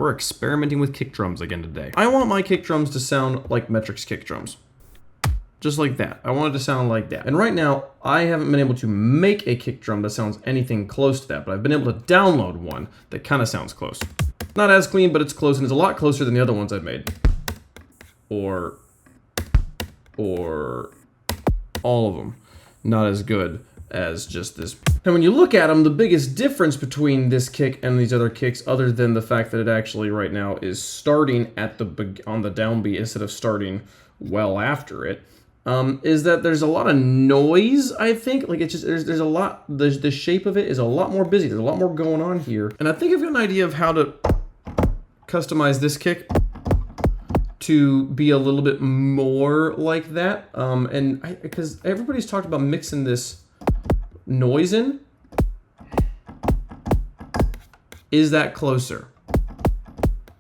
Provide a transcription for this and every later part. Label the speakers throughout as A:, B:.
A: We're experimenting with kick drums again today. I want my kick drums to sound like Metric's kick drums. Just like that. I want it to sound like that. And right now, I haven't been able to make a kick drum that sounds anything close to that, but I've been able to download one that kind of sounds close. Not as clean, but it's close, and it's a lot closer than the other ones I've made. Or all of them. Not as good as just this. And when you look at them, the biggest difference between this kick and these other kicks, other than the fact that it actually right now is starting at on the downbeat instead of starting well after it, is that there's a lot of noise, I think. Like, it's just, there's a lot, the shape of it is a lot more busy. There's a lot more going on here. And I think I've got an idea of how to customize this kick to be a little bit more like that. Because everybody's talked about mixing this noise in. Is that closer?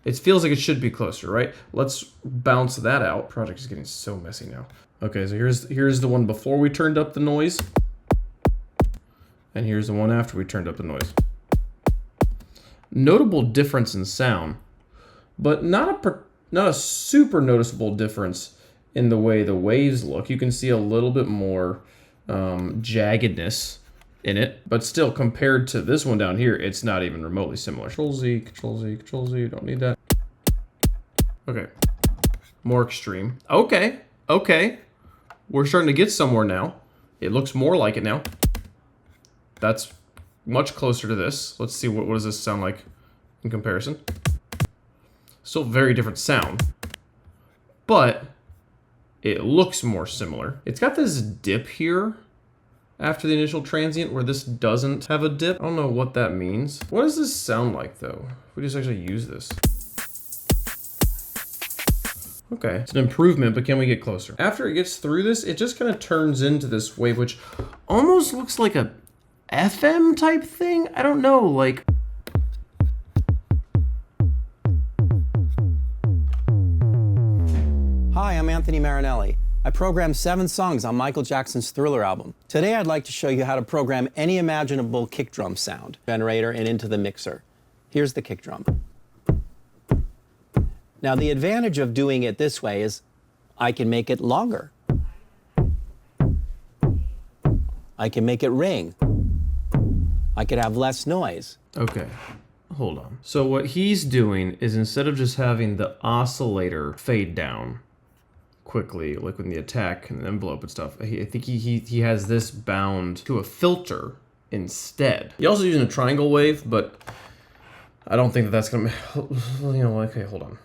A: It feels like it should be closer, right? Let's bounce that out. Project is getting so messy now. Okay, so here's the one before we turned up the noise. And here's the one after we turned up the noise. Notable difference in sound, but not a super noticeable difference in the way the waves look. You can see a little bit more jaggedness in it, but still, compared to this one down here, it's not even remotely similar. Control Z, Control Z, Control Z, don't need that. Okay, more extreme. Okay, we're starting to get somewhere now. It looks more like it now. That's much closer to this. Let's see, what does this sound like in comparison? Still very different sound, but it looks more similar. It's got this dip here after the initial transient where this doesn't have a dip. I don't know what that means. What does this sound like though? If we just actually use this. Okay, it's an improvement, but can we get closer? After it gets through this, it just kind of turns into this wave, which almost looks like a FM type thing. I don't know, like.
B: Hi, I'm Anthony Marinelli. I programmed 7 songs on Michael Jackson's Thriller album. Today I'd like to show you how to program any imaginable kick drum sound generator and into the mixer. Here's the kick drum. Now the advantage of doing it this way is I can make it longer. I can make it ring. I could have less noise.
A: Okay, hold on. So what he's doing is, instead of just having the oscillator fade down quickly, like with the attack and the envelope and stuff, I think he has this bound to a filter instead. He's also using a triangle wave, but I don't think that's gonna, okay, hold on.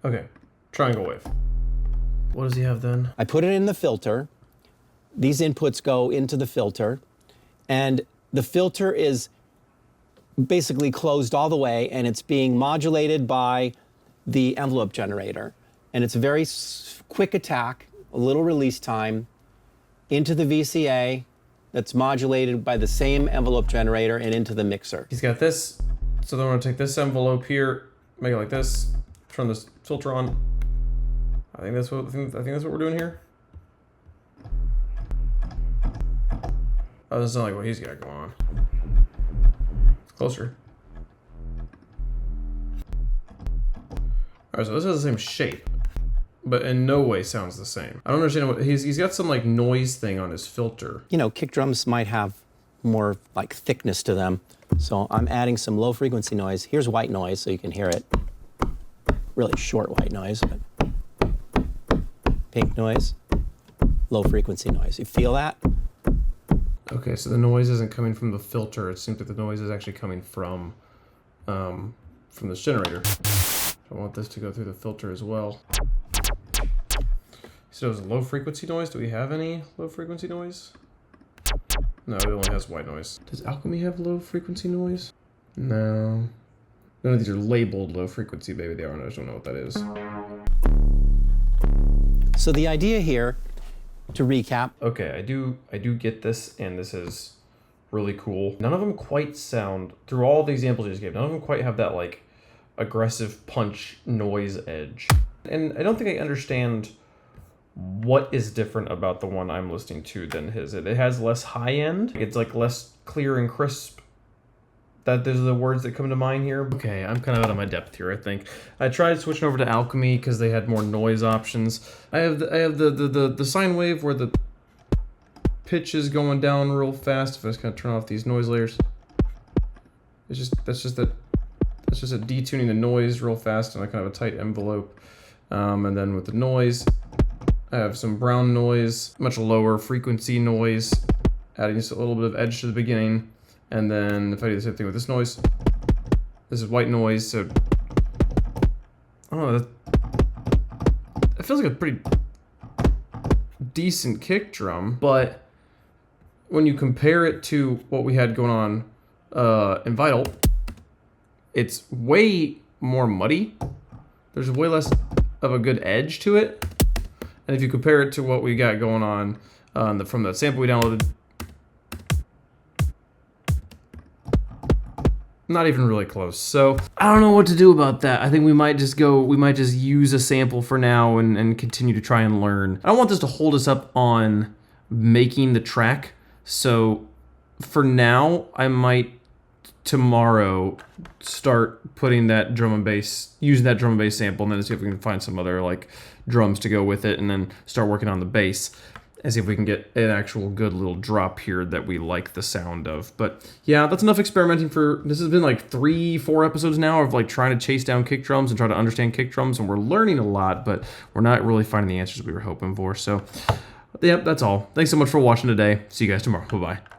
A: Okay, triangle wave. What does he have then?
B: I put it in the filter. These inputs go into the filter, and the filter is basically closed all the way, and it's being modulated by the envelope generator. And it's a very quick attack, a little release time, into the VCA that's modulated by the same envelope generator and into the mixer.
A: He's got this, so then I'm gonna take this envelope here, make it like this, turn this filter on. I think that's what we're doing here. Oh, that's not like what he's got going on. It's closer. Alright, so this has the same shape, but in no way sounds the same. I don't understand what he's got some like noise thing on his filter.
B: You know, kick drums might have more like thickness to them. So I'm adding some low frequency noise. Here's white noise so you can hear it. Really short white noise, but pink noise, low frequency noise. You feel that?
A: Okay, so the noise isn't coming from the filter. It seems like the noise is actually coming from this generator. I want this to go through the filter as well. So it was low frequency noise. Do we have any low frequency noise? No, it only has white noise. Does Alchemy have low frequency noise? No. None of these are labeled low frequency, baby. They aren't. I just don't know what that is.
B: So the idea here, to recap.
A: Okay, I do get this, and this is really cool. None of them quite sound, through all the examples you just gave, none of them quite have that like aggressive punch noise edge. And I don't think I understand what is different about the one I'm listening to than his. It has less high end. It's like less clear and crisp those are the words that come to mind here. Okay, I'm kind of out of my depth here, I think. I tried switching over to Alchemy because they had more noise options. I have the sine wave where the pitch is going down real fast. If I just kind of turn off these noise layers, that's just a detuning the noise real fast in a kind of a tight envelope. And then with the noise, I have some brown noise, much lower frequency noise, adding just a little bit of edge to the beginning. And then if I do the same thing with this noise, this is white noise, so I don't know, that feels like a pretty decent kick drum, but when you compare it to what we had going on in Vital, it's way more muddy. There's way less of a good edge to it. And if you compare it to what we got going on from the sample we downloaded, not even really close. So I don't know what to do about that. I think we might just use a sample for now and continue to try and learn. I don't want this to hold us up on making the track. So for now, I might tomorrow start putting that drum and bass, using that drum and bass sample, and then see if we can find some other like drums to go with it, and then start working on the bass and see if we can get an actual good little drop here that we like the sound of. But yeah, that's enough experimenting for, this has been like 3-4 episodes now of like trying to chase down kick drums and try to understand kick drums, and we're learning a lot, but we're not really finding the answers we were hoping for. So yeah, that's all. Thanks so much for watching today. See you guys tomorrow. Bye-bye.